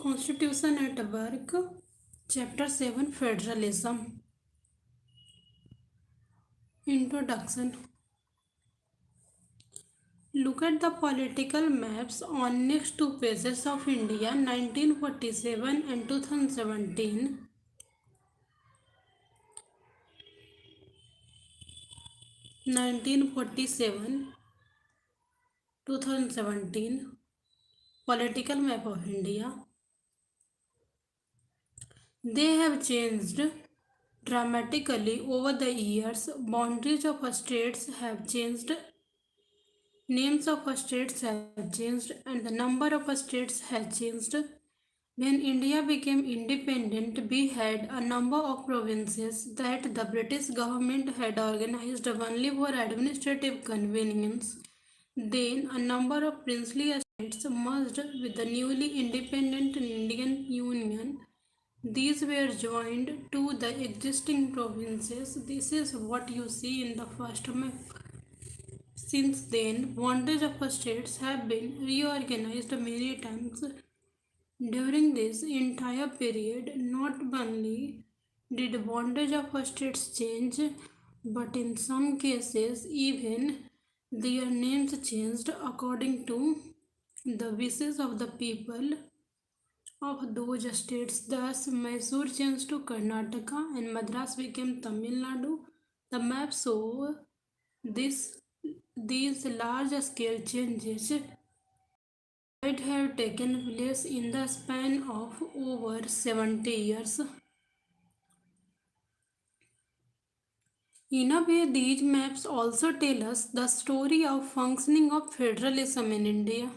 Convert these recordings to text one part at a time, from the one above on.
Constitution at Work, Chapter 7, Federalism. Introduction. Look at the political maps on next two pages of India 1947 and 2017. 1947 2017 political map of India. They have changed dramatically over the years. Boundaries of states have changed, names of states have changed, and the number of states has changed. When India became independent, we had a number of provinces that the British government had organized only for administrative convenience. Then, a number of princely estates merged with the newly independent Indian Union. These were joined to the existing provinces. This is what you see in the first map. Since then, boundaries of states have been reorganized many times. During this entire period, not only did boundaries of states change, but in some cases, even their names changed according to the wishes of the people of those states. Thus, Mysore changed to Karnataka and Madras became Tamil Nadu. The map show this these large scale changes might have taken place in the span of over 70 years. In a way, these maps also tell us the story of functioning of federalism in India.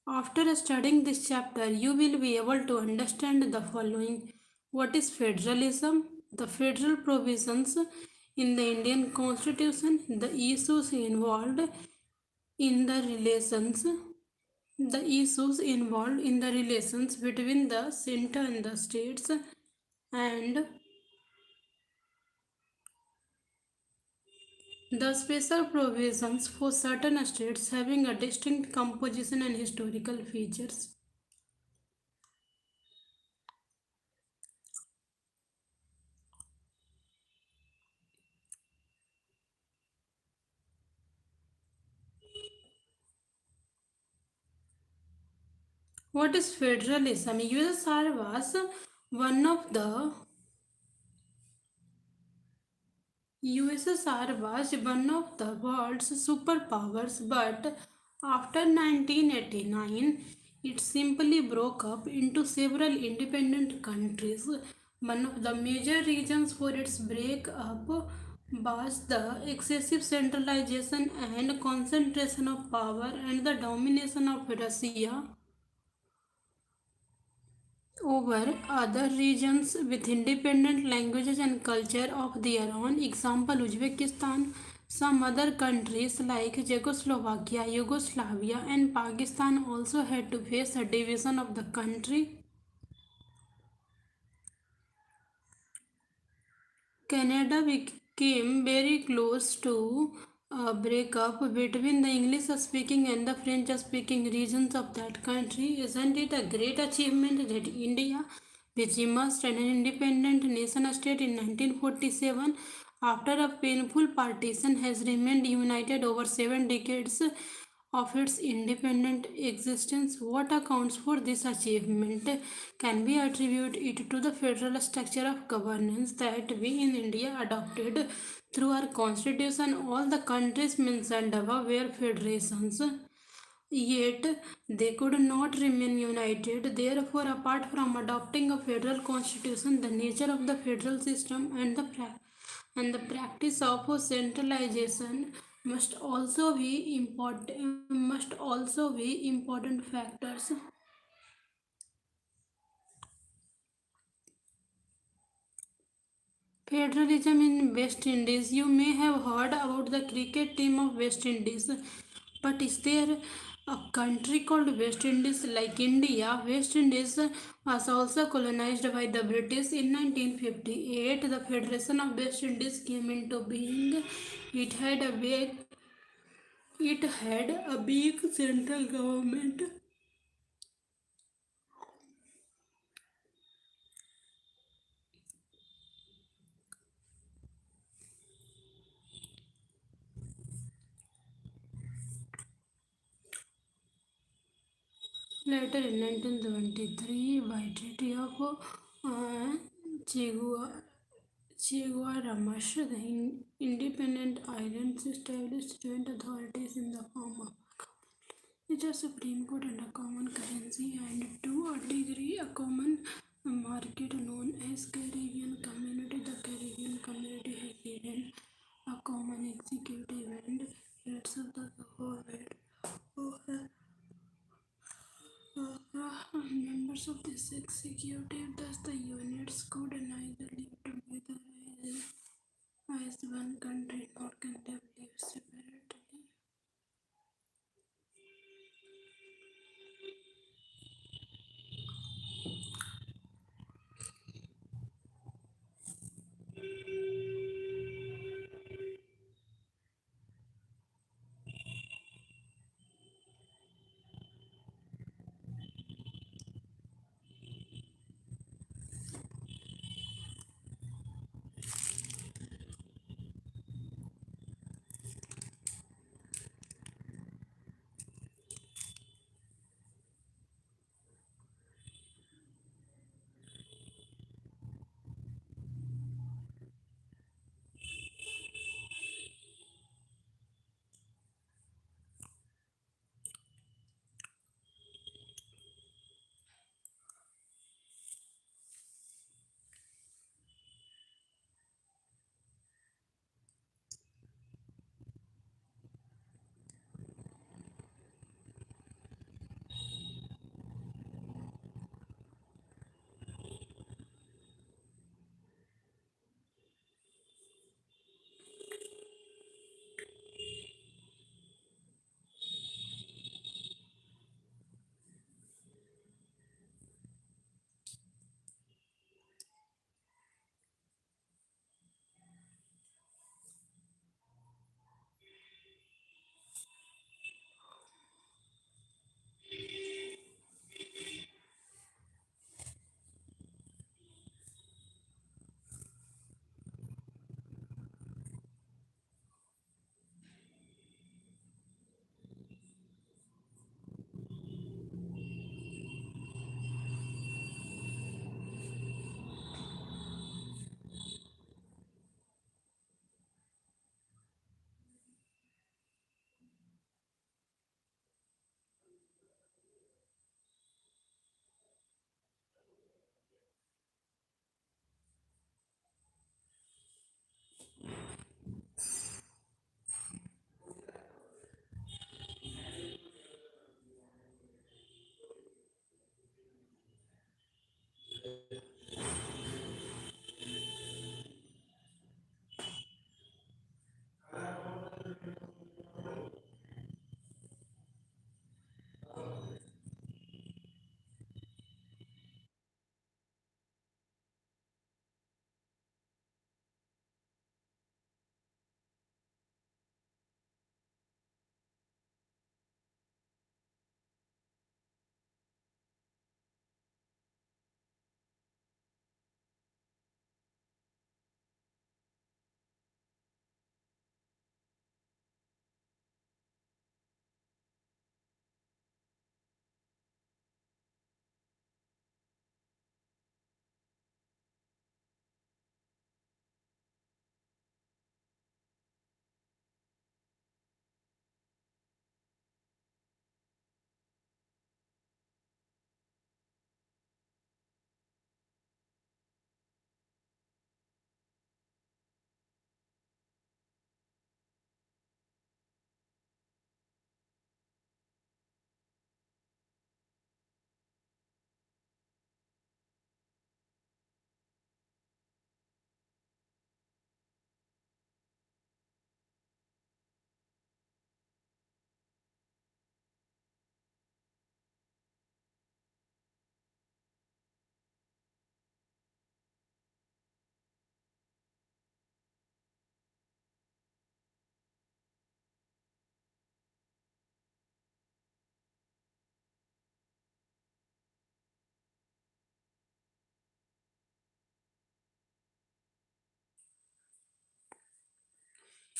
After studying this chapter, you will be able to understand the following. What is federalism? The federal provisions in the Indian Constitution, the issues involved in the relations between the center and the states, and the special provisions for certain states having a distinct composition and historical features. What is federalism? One of the USSR was one of the world's superpowers, but after 1989, it simply broke up into several independent countries. One of the major reasons for its breakup was the excessive centralization and concentration of power and the domination of Russia over other regions with independent languages and culture of their own. Example Uzbekistan. Some other countries like Czechoslovakia, Yugoslavia, and Pakistan also had to face a division of the country. Canada became very close to a breakup between the English speaking and the French speaking regions of that country. Isn't it a great achievement that India, which emerged as an independent nation state in 1947, after a painful partition, has remained united over 7 decades of its independent existence? What accounts for this achievement? Can we attribute it to the federal structure of governance that we in India adopted through our constitution? All the countries mentioned above were federations. Yet they could not remain united. Therefore, apart from adopting a federal constitution, the nature of the federal system and the practice of centralization must also be important factors. Federalism in West Indies. You may have heard about the cricket team of West Indies, but is there a country called West Indies like India? West Indies was also colonized by the British in 1958. The Federation of West Indies came into being. It had a big it had a big central government. Later in 1973, by Treaty of Chegua, Cheguaramash, the independent islands established joint authorities in the form of which a Supreme Court and a common currency, and to a degree a common market known as Caribbean Community. The Caribbean Community has given a common executive and heads of the government who are members of this executive. Thus, the units could neither live together as one country nor can they live separately.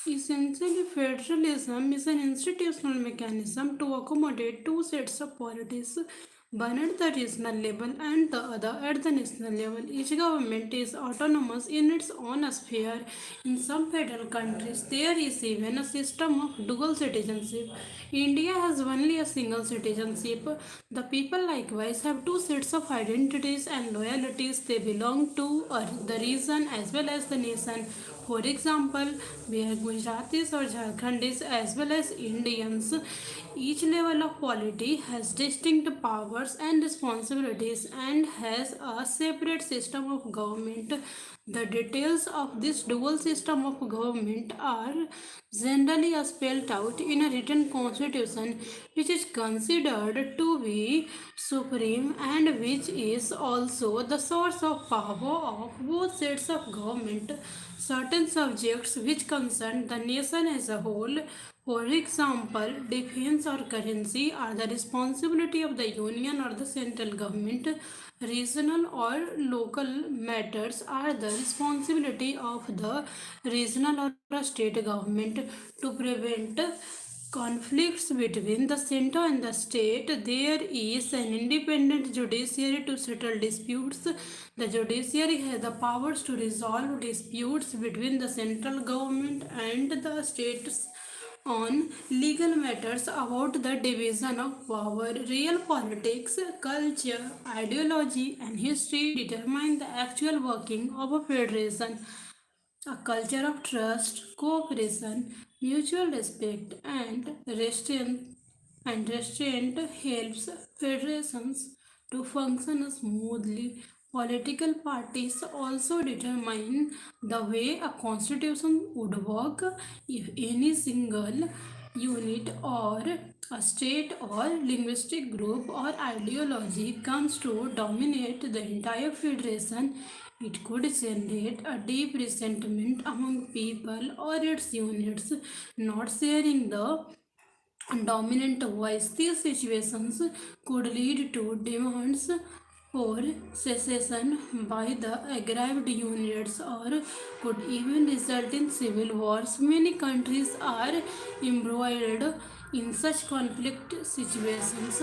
Essentially, federalism is an institutional mechanism to accommodate two sets of polities one at the regional level and the other at the national level. Each government is autonomous in its own sphere. In some federal countries, there is even a system of dual citizenship. India has only a single citizenship. The people likewise have two sets of identities and loyalties. They belong to the region as well as the nation. For example, where Gujaratis or Jharkhandis as well as Indians, each level of polity has distinct powers and responsibilities and has a separate system of government. The details of this dual system of government are generally spelled out in a written constitution which is considered to be supreme and which is also the source of power of both sets of government. Certain subjects which concern the nation as a whole, for example, defense or currency, are the responsibility of the union or the central government. Regional or local matters are the responsibility of the regional or a state government. To prevent conflicts between the center and the state, there is an independent judiciary to settle disputes. The judiciary has the powers to resolve disputes between the central government and the states on legal matters about the division of power. Real politics, culture, ideology, and history determine the actual working of a federation. A culture of trust, cooperation, mutual respect, and restraint helps federations to function smoothly. Political parties also determine the way a constitution would work if any single unit or a state or linguistic group or ideology comes to dominate the entire federation. It could generate a deep resentment among people or its units not sharing the dominant voice. These situations could lead to demands for secession by the aggrieved units or could even result in civil wars. Many countries are embroiled in such conflict situations.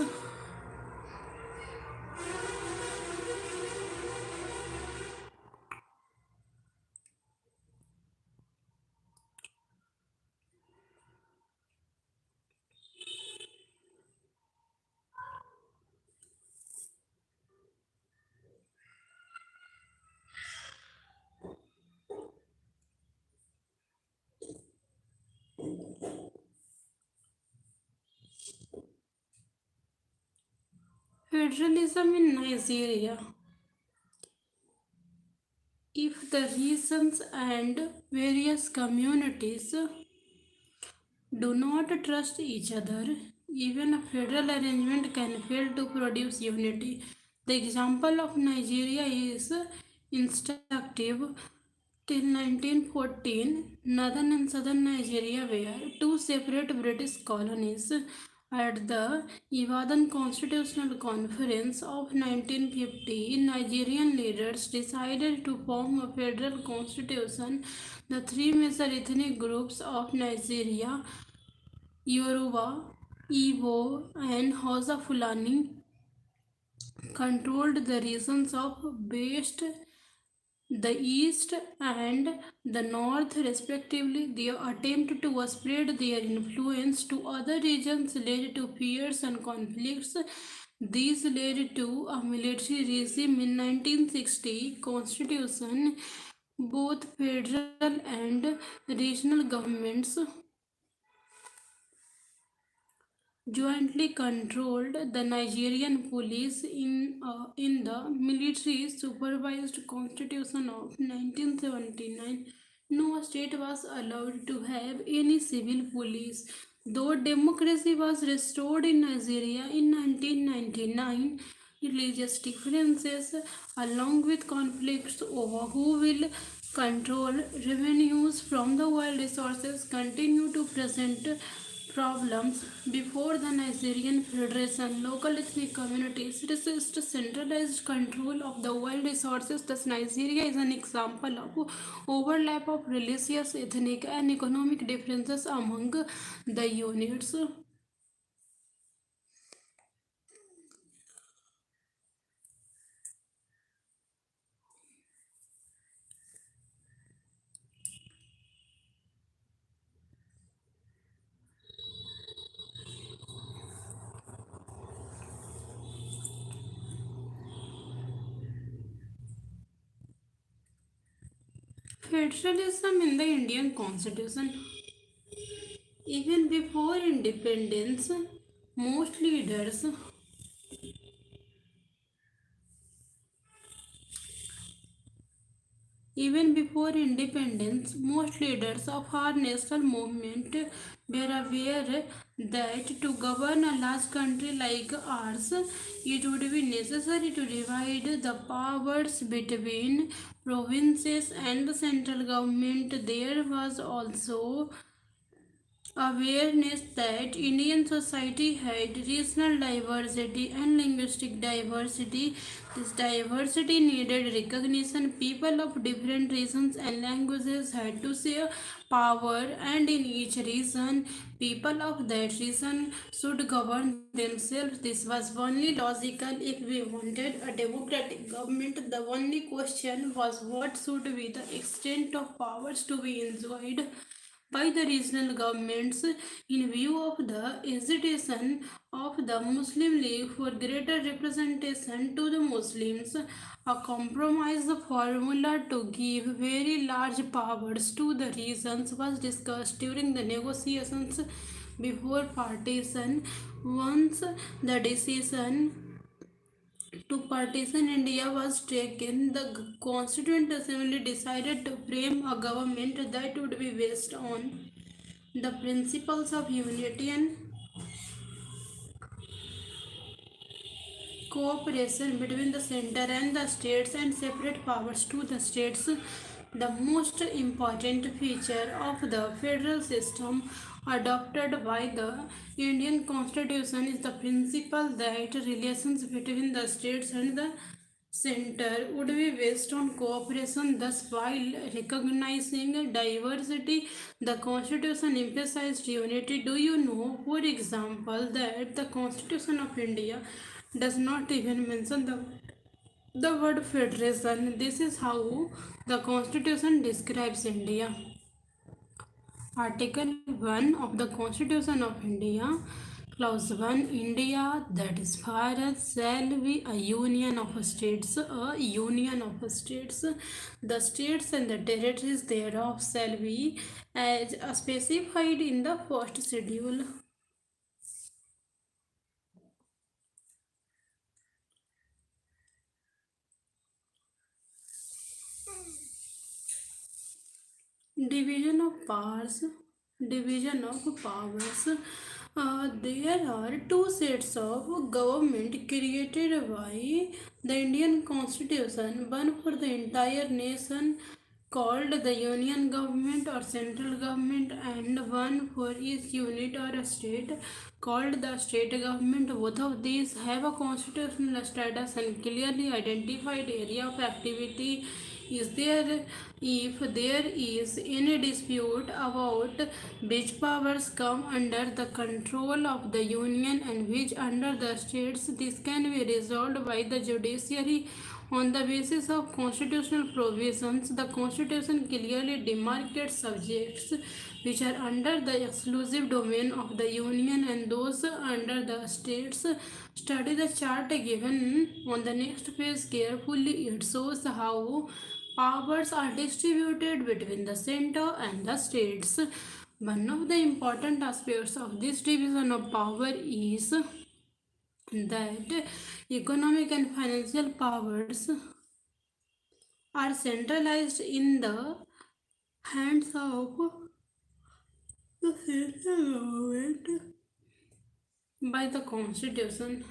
Federalism in Nigeria. If the regions and various communities do not trust each other, even a federal arrangement can fail to produce unity. The example of Nigeria is instructive. Till 1914, northern and southern Nigeria were two separate British colonies. At the Ibadan Constitutional Conference of 1950, Nigerian leaders decided to form a federal constitution. The three major ethnic groups of Nigeria, Yoruba, Igbo, and Hausa Fulani, controlled the regions of West, the East, and the North, respectively. Their attempt to spread their influence to other regions led to fears and conflicts. These led to a military regime in 1960 constitution. Both federal and regional governments jointly controlled the Nigerian police in the military supervised constitution of 1979. No state was allowed to have any civil police. Though democracy was restored in Nigeria in 1999, religious differences, along with conflicts over who will control revenues from the oil resources, continue to present problems before the Nigerian Federation. Local ethnic communities resist centralized control of the oil resources. Thus, Nigeria is an example of overlap of religious, ethnic, and economic differences among the units. Federalism in the Indian Constitution. Even before independence, most leaders Even before independence, most leaders of our national movement were aware that to govern a large country like ours, it would be necessary to divide the powers between provinces and the central government. There was also awareness that Indian society had regional diversity and linguistic diversity. This diversity needed recognition. People of different regions and languages had to share power, and in each region, people of that region should govern themselves. This was only logical if we wanted a democratic government. The only question was what should be the extent of powers to be enjoyed by the regional governments in view of the agitation of the Muslim League for greater representation to the Muslims. A compromise formula to give very large powers to the regions was discussed during the negotiations before partition. Once the decision to partition India was taken, the Constituent Assembly decided to frame a government that would be based on the principles of unity and cooperation between the center and the states and separate powers to the states. The most important feature of the federal system adopted by the Indian Constitution is the principle that relations between the states and the center would be based on cooperation. Thus, while recognizing diversity, the Constitution emphasized unity. Do you know, for example, that the Constitution of India does not even mention the word federation? This is how the Constitution describes India. Article 1 of the Constitution of India, Clause 1, India, that is Bharat, shall be a union of states, a union of states. The states and the territories thereof shall be as specified in the first schedule. Division of powers. Division of powers. There are two sets of government created by the Indian Constitution, one for the entire nation called the Union Government or Central Government, and one for each unit or a state called the State Government. Both of these have a constitutional status and clearly identified area of activity. Is there If there is any dispute about which powers come under the control of the union and which under the states, this can be resolved by the judiciary on the basis of constitutional provisions. The Constitution clearly demarcates subjects which are under the exclusive domain of the Union and those under the states. Study the chart given on the next page carefully. It shows how powers are distributed between the center and the states. One of the important aspects of this division of power is that economic and financial powers are centralized in the hands of the central government by the constitution.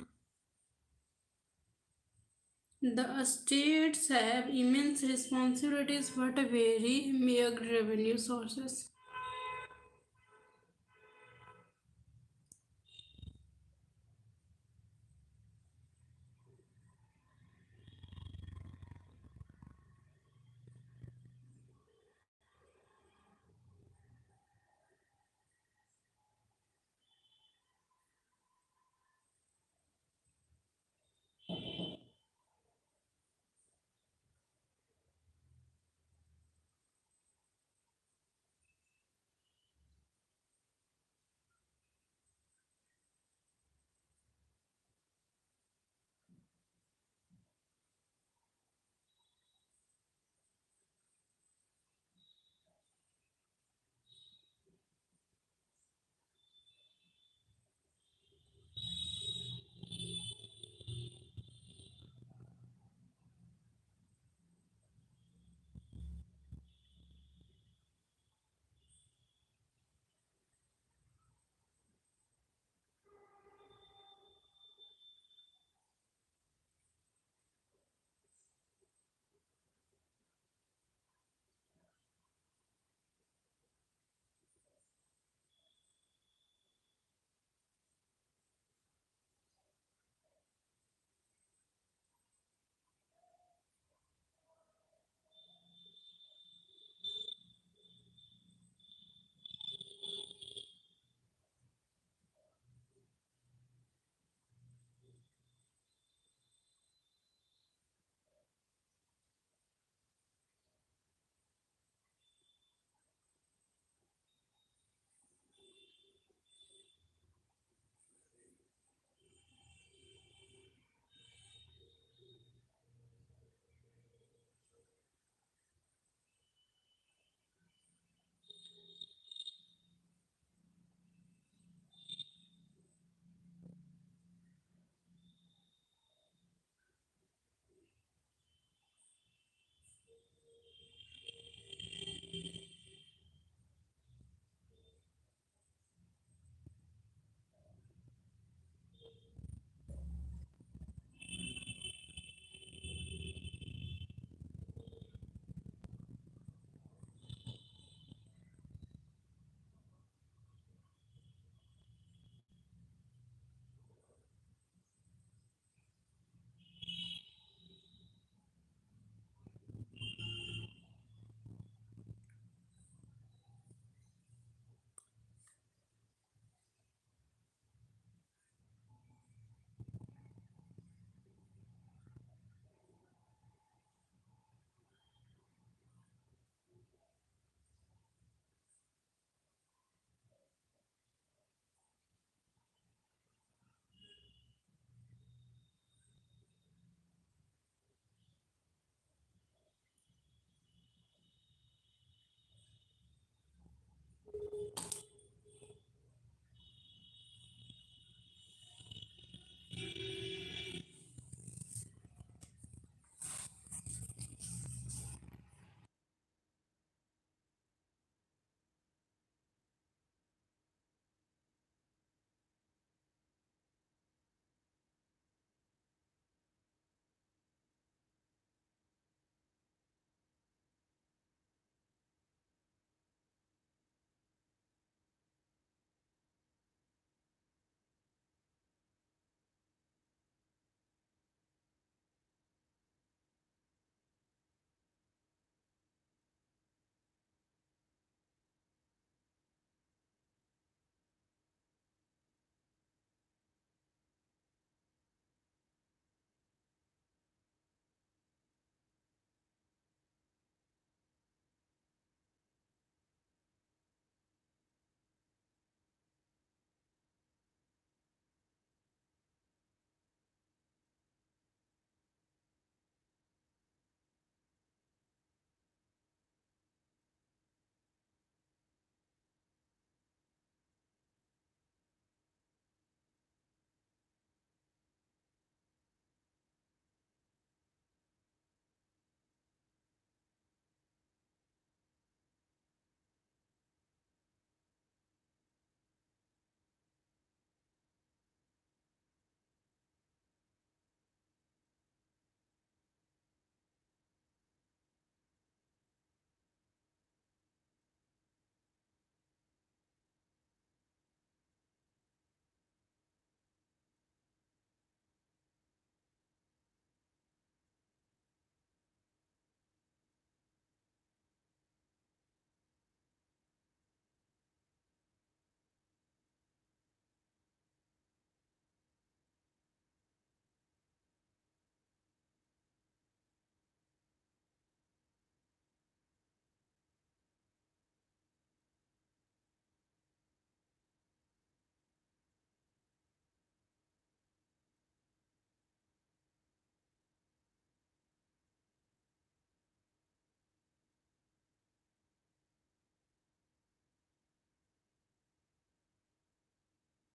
The states have immense responsibilities but very meager revenue sources.